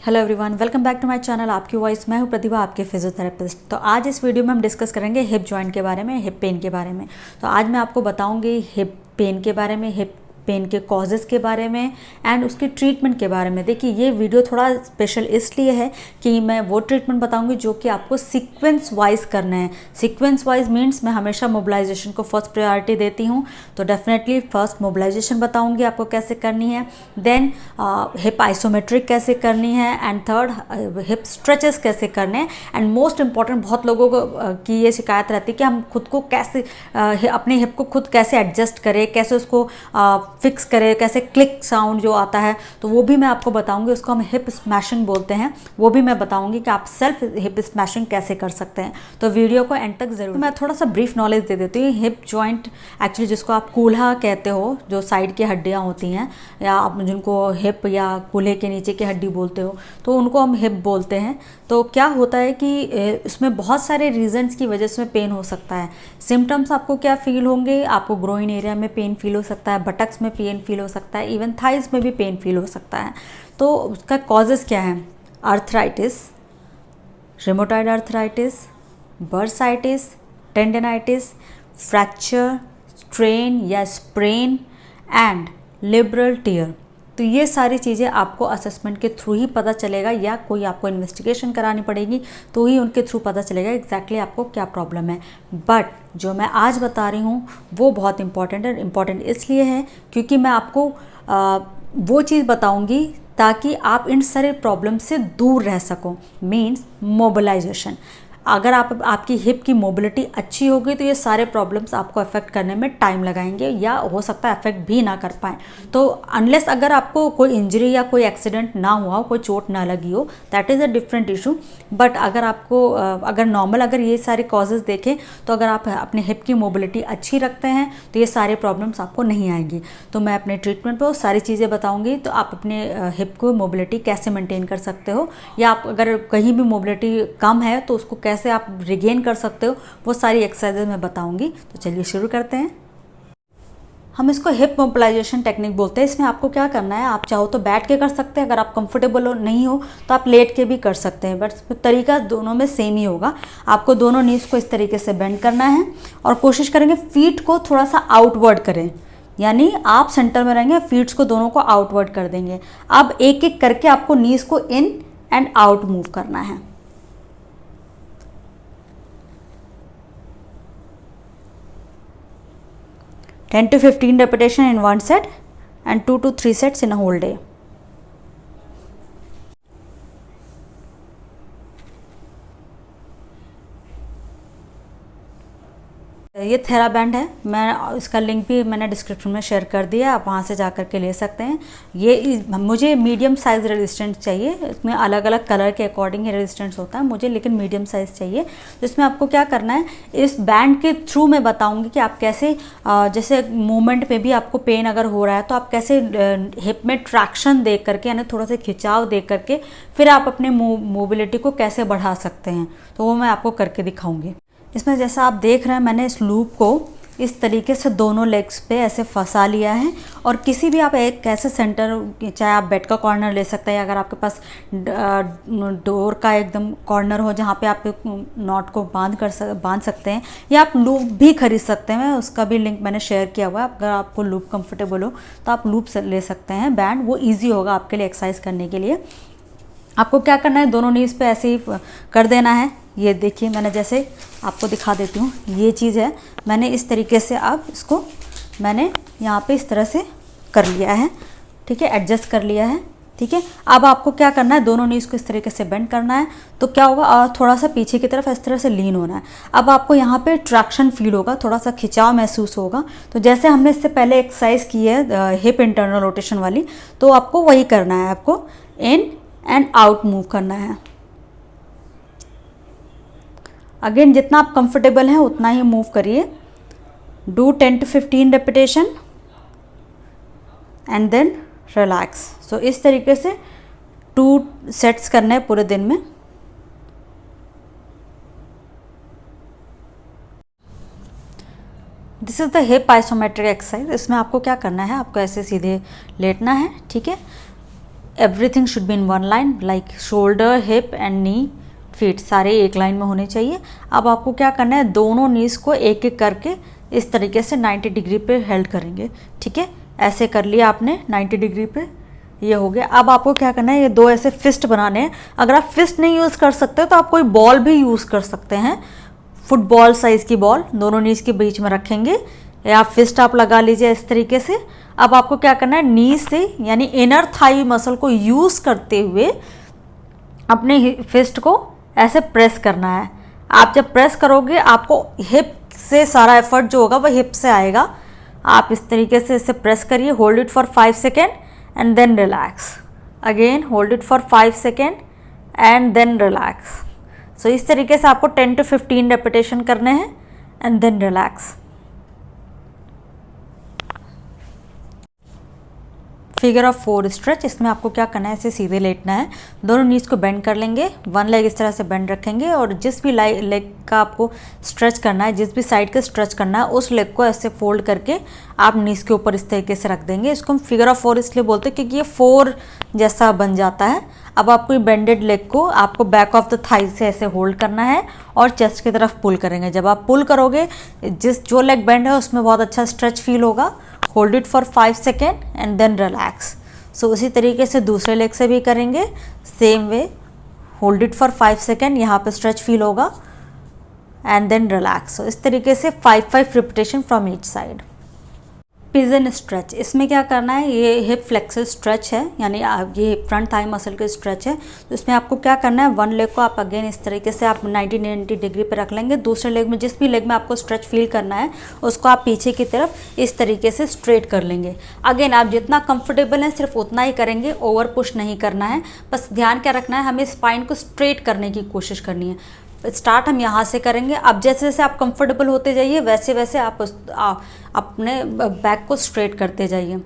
Hello everyone, welcome back to my channel आपकी वॉइस। मैं हूं प्रतिभा, आपके फिजियोथेरेपिस्ट। तो आज इस वीडियो में हम डिस्कस करेंगे हिप जॉइंट के बारे में, हिप पेन के बारे में। तो आज मैं आपको बताऊंगी हिप पेन के बारे में, हिप पेन के कॉजेज़ के बारे में एंड उसकी ट्रीटमेंट के बारे में। देखिए, ये वीडियो थोड़ा स्पेशल इसलिए है कि मैं वो ट्रीटमेंट बताऊंगी जो कि आपको सीक्वेंस वाइज करना है। सीक्वेंस वाइज मीन्स मैं हमेशा मोबिलाइजेशन को फर्स्ट प्रायोरिटी देती हूँ, तो डेफिनेटली फर्स्ट मोबिलाइजेशन बताऊंगी आपको कैसे करनी है, देन हिप आइसोमेट्रिक कैसे करनी है, एंड थर्ड हिप स्ट्रेचेस कैसे करने हैं। एंड मोस्ट इंपॉर्टेंट, बहुत लोगों को की ये शिकायत रहती है कि हम खुद को कैसे अपने हिप को खुद कैसे एडजस्ट करें, कैसे उसको फिक्स करें, कैसे क्लिक साउंड जो आता है, तो वो भी मैं आपको बताऊंगी। उसको हम हिप स्मैशिंग बोलते हैं, वो भी मैं बताऊंगी कि आप सेल्फ हिप स्मैशिंग कैसे कर सकते हैं। तो वीडियो को एंड तक जरूर। मैं थोड़ा सा ब्रीफ नॉलेज दे देती हूँ। हिप जॉइंट एक्चुअली जिसको आप कूल्हा कहते हो, जो साइड की हड्डियाँ होती हैं, या आप जिनको हिप या कूल्हे के नीचे की हड्डी बोलते हो, तो उनको हम हिप बोलते हैं। तो क्या होता है कि इसमें बहुत सारे रीजंस की वजह से पेन हो सकता है। सिम्टम्स आपको क्या फील होंगे? आपको ग्रोइन एरिया में पेन फील हो सकता है, बटक्स में पेन फील हो सकता है, इवन थाइज में भी पेन फील हो सकता है। तो उसका कॉजेज़ क्या है? Arthritis, rheumatoid arthritis, bursitis, tendinitis, fracture, strain या स्प्रेन एंड लिबरल टीयर। तो ये सारी चीज़ें आपको असेसमेंट के थ्रू ही पता चलेगा, या कोई आपको इन्वेस्टिगेशन करानी पड़ेगी तो ही उनके थ्रू पता चलेगा एग्जैक्टली आपको क्या प्रॉब्लम है। बट जो मैं आज बता रही हूँ वो बहुत इंपॉर्टेंट है। इंपॉर्टेंट इसलिए है क्योंकि मैं आपको वो चीज़ बताऊँगी ताकि आप इन सारे प्रॉब्लम से दूर रह सको। Means mobilisation. अगर आपकी हिप की मोबिलिटी अच्छी होगी तो ये सारे प्रॉब्लम्स आपको अफेक्ट करने में टाइम लगाएंगे, या हो सकता है अफेक्ट भी ना कर पाएँ। तो अनलेस अगर आपको कोई इंजरी या कोई एक्सीडेंट ना हुआ हो, कोई चोट ना लगी हो, that is a different issue. But अगर आपको अगर नॉर्मल अगर ये सारे कॉजेज़ देखें तो अगर आप अपने हिप की मोबिलिटी अच्छी रखते हैं तो ये सारे प्रॉब्लम्स आपको नहीं आएंगी। तो मैं अपने ट्रीटमेंट पर वो सारी चीज़ें बताऊँगी। तो आप अपने हिप को मोबिलिटी कैसे मेंटेन कर सकते हो, या आप अगर कहीं भी मोबिलिटी कम है तो उसको कैसे आप रिगेन कर सकते हो, वो सारी एक्सरसाइजेज मैं बताऊंगी। तो चलिए शुरू करते हैं। हम इसको हिप मोबिलाइजेशन टेक्निक बोलते हैं। इसमें आपको क्या करना है, आप चाहो तो बैठ के कर सकते हैं, अगर आप कंफर्टेबल हो नहीं हो तो आप लेट के भी कर सकते हैं, बट तरीका दोनों में सेम ही होगा। आपको दोनों नीज को इस तरीके से बेंड करना है और कोशिश करेंगे फीट को थोड़ा सा आउटवर्ड करें, यानी आप सेंटर में रहेंगे, फीट्स को दोनों को आउटवर्ड कर देंगे। अब एक एक करके आपको नीज को इन एंड आउट मूव करना है। Ten to 15 repetition in one set and 2 to 3 sets in a whole day. ये थेराबैंड है, मैं इसका लिंक भी मैंने डिस्क्रिप्शन में शेयर कर दिया, आप वहाँ से जा कर के ले सकते हैं। ये मुझे मीडियम साइज़ रेजिस्टेंस चाहिए, इसमें अलग अलग कलर के अकॉर्डिंग ही रेजिस्टेंस होता है मुझे, लेकिन मीडियम साइज़ चाहिए। तो इसमें आपको क्या करना है, इस बैंड के थ्रू मैं बताऊँगी कि आप कैसे, जैसे मूवमेंट में भी आपको पेन अगर हो रहा है तो आप कैसे हिप में ट्रैक्शन दे करके, यानी थोड़ा सा खिंचाव दे करके फिर आप अपने मोबिलिटी को कैसे बढ़ा सकते हैं, तो वो मैं आपको करके दिखाऊँगी। इसमें जैसा आप देख रहे हैं, मैंने इस लूप को इस तरीके से दोनों लेग्स पे ऐसे फंसा लिया है, और किसी भी आप एक ऐसे सेंटर, चाहे आप बेड का कॉर्नर ले सकते हैं, अगर आपके पास डोर का एकदम कॉर्नर हो जहाँ पे आप नॉट को बांध सकते हैं, या आप लूप भी खरीद सकते हैं, उसका भी लिंक मैंने शेयर किया हुआ है। अगर आपको लूप कंफर्टेबल हो तो आप लूप ले सकते हैं बैंड, वो ईजी होगा आपके लिए एक्सरसाइज करने के लिए। आपको क्या करना है, दोनों नीज पे ऐसे ही कर देना है। ये देखिए, मैंने जैसे आपको दिखा देती हूँ, ये चीज़ है, मैंने इस तरीके से अब इसको मैंने यहाँ पे इस तरह से कर लिया है, ठीक है, एडजस्ट कर लिया है, ठीक है। अब आपको क्या करना है, दोनों नीज को इस तरीके से बेंड करना है। तो क्या होगा, थोड़ा सा पीछे की तरफ इस तरह से लीन होना है। अब आपको यहाँ पे ट्रैक्शन फील होगा, थोड़ा सा खिंचाव महसूस होगा। तो जैसे हमने इससे पहले एक्सरसाइज की है हिप इंटरनल रोटेशन वाली, तो आपको वही करना है, आपको इन एंड आउट मूव करना है। अगेन जितना आप कंफर्टेबल हैं उतना ही मूव करिए। Do 10 to 15 repetition and then relax. So इस तरीके से 2 सेट्स करना है पूरे दिन में। This is the hip isometric exercise. इसमें आपको क्या करना है, आपको ऐसे सीधे लेटना है, ठीक है। Everything should be in one line, like shoulder, hip and knee, feet सारे एक लाइन में होने चाहिए। अब आपको क्या करना है, दोनों नीज को एक एक करके इस तरीके से 90 डिग्री पे हेल्ड करेंगे। ठीक है, ऐसे कर लिया आपने 90 डिग्री पे, ये हो गया। अब आपको क्या करना है, ये दो ऐसे फिस्ट बनाने हैं। अगर आप फिस्ट नहीं यूज़ कर सकते तो आप कोई बॉल भी यूज़ कर सकते हैं, फुटबॉल साइज़ की बॉल दोनों नीज के बीच में रखेंगे, या फिस्ट आप लगा लीजिए इस तरीके से। अब आपको क्या करना है, नी से यानी इनर थाई मसल को यूज़ करते हुए अपने फिस्ट को ऐसे प्रेस करना है। आप जब प्रेस करोगे आपको हिप से सारा एफर्ट जो होगा वह हिप से आएगा। आप इस तरीके से इसे प्रेस करिए, hold it for 5 second and then relax, again hold it for 5 second and then relax. So इस तरीके से आपको 10 to 15 रेपिटेशन करने हैं and then relax. Figure of 4 stretch, इसमें आपको क्या करना है, ऐसे सीधे लेटना है, दोनों नीज को बेंड कर लेंगे, वन लेग इस तरह से बेंड रखेंगे और जिस भी लेग का आपको स्ट्रेच करना है, जिस भी साइड का स्ट्रेच करना है, उस लेग को ऐसे फोल्ड करके आप नीज के ऊपर इस तरीके से रख देंगे। इसको हम फिगर ऑफ 4 इसलिए बोलते हैं क्योंकि ये 4 जैसा बन जाता है। अब आपको बेंडेड लेग को आपको बैक ऑफ द थाई से ऐसे होल्ड करना है और चेस्ट की तरफ पुल करेंगे। जब आप पुल करोगे, जो लेग बेंड है उसमें बहुत अच्छा स्ट्रेच फील होगा। Hold it for 5 second and then relax. So उसी तरीके से दूसरे लेग से भी करेंगे, same way, hold it for 5 second, यहाँ पे स्ट्रेच फील होगा एंड देन रिलैक्स। सो इस तरीके से 5 repetition from each side. Pigeon stretch, इसमें क्या करना है, ये हिप फ्लेक्सर स्ट्रेच है, यानी ये फ्रंट थाई मसल का स्ट्रेच है। तो इसमें आपको क्या करना है, वन लेग को आप अगेन इस तरीके से आप 90 डिग्री पे रख लेंगे। दूसरे लेग में, जिस भी लेग में आपको स्ट्रेच फील करना है, उसको आप पीछे की तरफ इस तरीके से स्ट्रेट कर लेंगे। अगेन आप जितना कंफर्टेबल है सिर्फ उतना ही करेंगे, ओवर पुश नहीं करना है। बस ध्यान क्या रखना है, हमें स्पाइन को स्ट्रेट करने की कोशिश करनी है। स्टार्ट हम यहाँ से करेंगे। अब जैसे जैसे आप कंफर्टेबल होते जाइए वैसे वैसे आप अपने बैक को स्ट्रेट करते जाइए।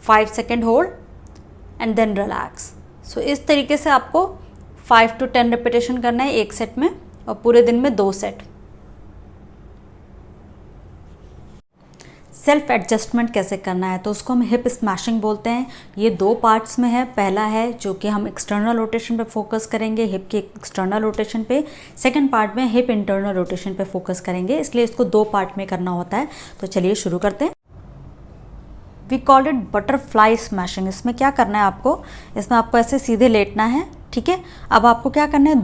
5 second hold and then relax. So इस तरीके से आपको 5 to 10 रिपीटेशन करना है एक सेट में, और पूरे दिन में 2 सेट। सेल्फ एडजस्टमेंट कैसे करना है, तो उसको हम हिप स्मैशिंग बोलते हैं। ये 2 पार्ट्स में है। पहला है जो कि हम एक्सटर्नल रोटेशन पे फोकस करेंगे, हिप के एक्सटर्नल रोटेशन पे। सेकंड पार्ट में हिप इंटरनल रोटेशन पे फोकस करेंगे, इसलिए इसको 2 पार्ट में करना होता है। तो चलिए शुरू करते हैं। We call it butterfly smashing. इसमें क्या करना है आपको, इसमें आपको ऐसे सीधे लेटना है, ठीक है। अब आपको क्या करना है,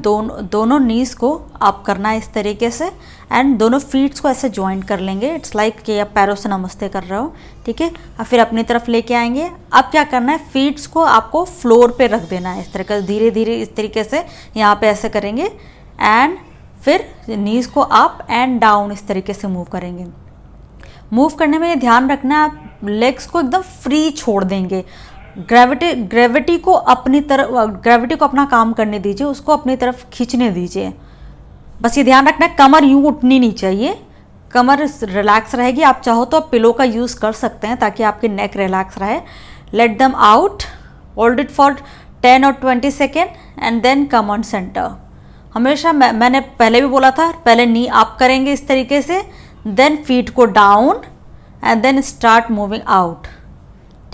दोनों नीज को आप करना है इस तरीके से, एंड दोनों फीट्स को ऐसे ज्वाइंट कर लेंगे। इट्स लाइक कि आप पैरों से नमस्ते कर रहे हो, ठीक है। अब फिर अपनी तरफ लेके आएंगे। अब क्या करना है, फीट्स को आपको फ्लोर पे रख देना है इस तरह का, धीरे धीरे इस तरीके से यहाँ पे ऐसे करेंगे, एंड फिर नीज को अप एंड डाउन इस तरीके से मूव करेंगे। मूव करने में ये ध्यान रखना है, आप लेग्स को एकदम फ्री छोड़ देंगे। ग्रेविटी को अपना काम करने दीजिए, उसको अपनी तरफ खींचने दीजिए। बस ये ध्यान रखना है, कमर यूं उठनी नहीं चाहिए, कमर रिलैक्स रहेगी। आप चाहो तो आप पिलो का यूज़ कर सकते हैं ताकि आपकी नेक रिलैक्स रहे। Let them out, hold it for 10 or 20 second and then come on centre. हमेशा मैंने पहले भी बोला था, पहले नी अप करेंगे इस तरीके से, देन फीट को down and then start moving out,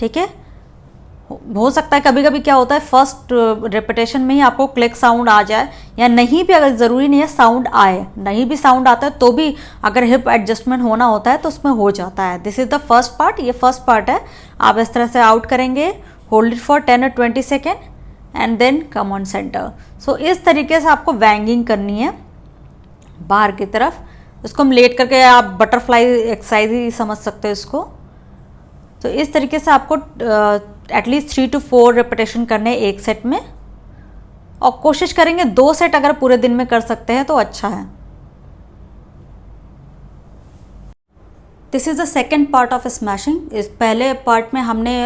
ठीक है। हो सकता है कभी कभी क्या होता है, फर्स्ट रेपिटेशन में ही आपको क्लिक साउंड आ जाए, या नहीं भी, अगर ज़रूरी नहीं है साउंड आए, नहीं भी साउंड आता है तो भी अगर हिप एडजस्टमेंट होना होता है तो उसमें हो जाता है। This is the first part, ये फर्स्ट पार्ट है। आप इस तरह से आउट करेंगे, hold it for 10 or 20 second and then come on centre. So इस तरीके से आपको वैंगिंग करनी है बाहर की तरफ। इसको हम लेट करके, आप बटरफ्लाई एक्सरसाइज ही समझ सकते हो इसको। तो इस तरीके से आपको एटलीस्ट 3 to 4 रेपिटेशन करने एक सेट में, और कोशिश करेंगे 2 सेट अगर पूरे दिन में कर सकते हैं तो अच्छा है। This is the second part of smashing. इस पहले पार्ट में हमने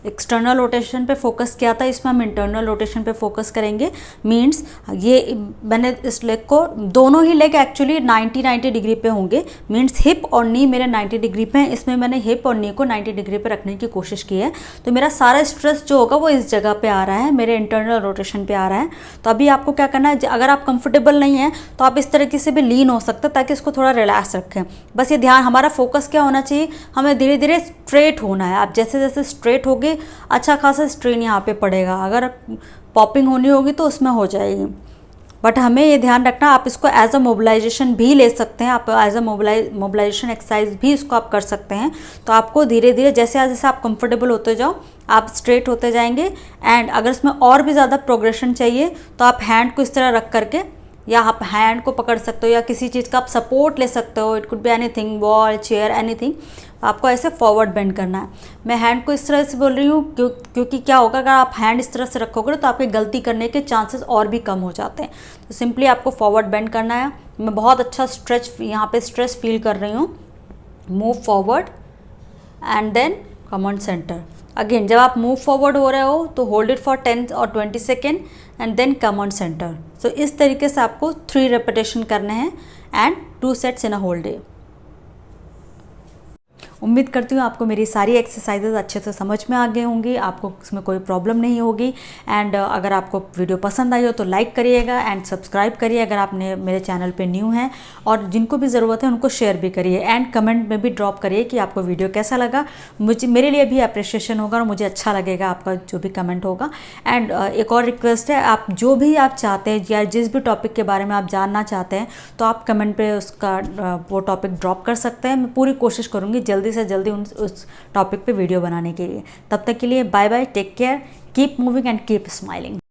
एक्सटर्नल रोटेशन पे फोकस किया था, इसमें हम इंटरनल रोटेशन पे फोकस करेंगे। मींस ये मैंने इस लेग को, दोनों ही लेग एक्चुअली 90 डिग्री पे होंगे। मींस हिप और नी मेरे 90 डिग्री पे हैं, इसमें मैंने हिप और नी को 90 डिग्री पे रखने की कोशिश की है। तो मेरा सारा स्ट्रेस जो होगा वो इस जगह पे आ रहा है, मेरे इंटरनल रोटेशन पे आ रहा है। तो अभी आपको क्या करना है, अगर आप कंफर्टेबल नहीं है तो आप इस तरीके से भी लीन हो सकते हैं ताकि इसको थोड़ा रिलैक्स रखें। बस ये ध्यान, हमारा फोकस क्या होना चाहिए, हमें धीरे धीरे स्ट्रेट होना है। आप जैसे जैसे स्ट्रेट रखोगे अच्छा खासा स्ट्रेन यहाँ पे पड़ेगा, अगर पॉपिंग होनी होगी तो उसमें हो जाएगी। बट हमें ये ध्यान रखना, आप इसको एज अ मोबिलाइजेशन भी ले सकते हैं, आप एज अ मोबिलाइजेशन एक्सरसाइज भी इसको आप कर सकते हैं। तो आपको धीरे धीरे जैसे जैसे आप कंफर्टेबल होते जाओ आप स्ट्रेट होते जाएंगे। एंड अगर इसमें और भी ज़्यादा प्रोग्रेशन चाहिए तो आप हैंड को इस तरह रख करके, या आप हैंड को पकड़ सकते हो, या किसी चीज़ का आप सपोर्ट ले सकते हो, it could be anything, wall, chair, anything. आपको ऐसे फॉरवर्ड बेंड करना है। मैं हैंड को इस तरह से बोल रही हूँ क्योंकि क्या होगा, अगर आप हैंड इस तरह से रखोगे तो आपके गलती करने के चांसेस और भी कम हो जाते हैं। तो सिंपली आपको फॉरवर्ड बेंड करना है। मैं बहुत अच्छा स्ट्रेच यहाँ पे स्ट्रेच फील कर रही हूँ। Move forward and then come on centre. Again जब आप मूव फॉरवर्ड हो रहे हो तो होल्ड इट फॉर 10 और 20 second and then come on centre. So इस तरीके से आपको 3 रेपिटेशन करने हैं and 2 sets in a whole day. उम्मीद करती हूँ आपको मेरी सारी एक्सरसाइजेज अच्छे से समझ में आ गई होंगी, आपको इसमें कोई प्रॉब्लम नहीं होगी। एंड अगर आपको वीडियो पसंद आई हो तो लाइक करिएगा एंड सब्सक्राइब करिए अगर आपने मेरे चैनल पे न्यू हैं, और जिनको भी ज़रूरत है उनको शेयर भी करिए। एंड कमेंट में भी ड्रॉप करिए कि आपको वीडियो कैसा लगा, मेरे लिए भी अप्रिशिएशन होगा और मुझे अच्छा लगेगा आपका जो भी कमेंट होगा। एंड एक और रिक्वेस्ट है, आप जो भी आप चाहते हैं या जिस भी टॉपिक के बारे में आप जानना चाहते हैं तो आप कमेंट पे उसका वो टॉपिक ड्रॉप कर सकते हैं। मैं पूरी कोशिश करूँगी जल्दी से जल्दी उस टॉपिक पे वीडियो बनाने के लिए। तब तक के लिए bye bye, take care, keep moving and keep smiling.